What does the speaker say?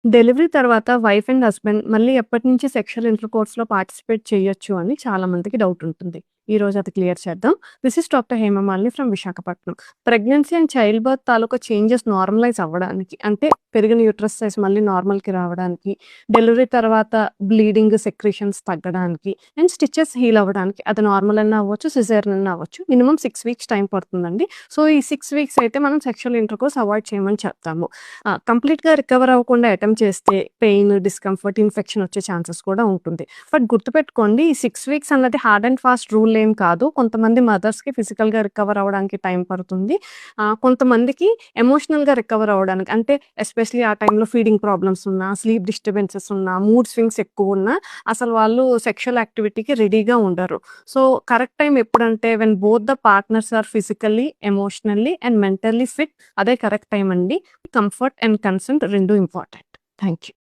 Delivery తర్వాత wife and husband మళ్ళీ ఎప్పటినుంచి సెక్షువల్ ఇంటర్‌కోర్స్‌లో పార్టిసిపేట్ చేయొచ్చు అని చాలా మందికి డౌట్ ఉంటుంది. ఈరోజు అది క్లియర్ చేద్దాం. This is doctor Hemamalini from Visakhapatnam. Pregnancy and child birth తాలూకా చేంజెస్ నార్మలైజ్ అవ్వడానికి అంటే పెరిగిన యూట్రస్ సైజ్ మళ్ళీ నార్మల్‌కి రావడానికి, డెలివరీ తర్వాత బ్లీడింగ్, సెక్రీషన్స్ తగ్గడానికి అండ్ స్టిచెస్ హీల్ అవ్వడానికి అది నార్మల్ అన్నా అవ్వచ్చు, సిజేరియన్ అన్నా అవ్వచ్చు. మినిమమ్ 6 వీక్స్ టైం పడుతుందండి. సో, ఈ 6 వీక్స్ అయితే మనం సెక్షువల్ ఇంటర్‌కోర్స్ అవాయిడ్ చేయమని చెప్తాము. కంప్లీట్‌గా రికవర్ అవ్వకుండా అటెంప్ట్ చేస్తే పెయిన్, డిస్కంఫర్ట్, ఇన్ఫెక్షన్ వచ్చే ఛాన్సెస్ కూడా ఉంటుంది. బట్ గుర్తుపెట్టుకోండి ఈ 6 వీక్స్ అన్నది హార్డ్ అండ్ ఫాస్ట్ రూల్ ఏం కాదు. కొంతమంది మదర్స్‌కి ఫిజికల్‌గా రికవర్ అవ్వడానికి టైం పడుతుంది. కొంతమందికి ఎమోషనల్‌గా రికవర్ అవ్వడానికి అంటే ఎస్పెషల్లీ ఆ టైంలో ఫీడింగ్ ప్రాబ్లమ్స్ ఉన్నా, స్లీప్ డిస్టర్బెన్సెస్ ఉన్నా, మూడ్ స్వింగ్స్ ఎక్కువున్నా అసలు వాళ్ళు సెక్షువల్ యాక్టివిటీకి రెడీగా ఉండరు. సో, కరెక్ట్ టైం ఎప్పుడంటే when both the partners are physically, emotionally and mentally fit అదే కరెక్ట్ టైం అండి. Comfort and consent 2 important. Thank you.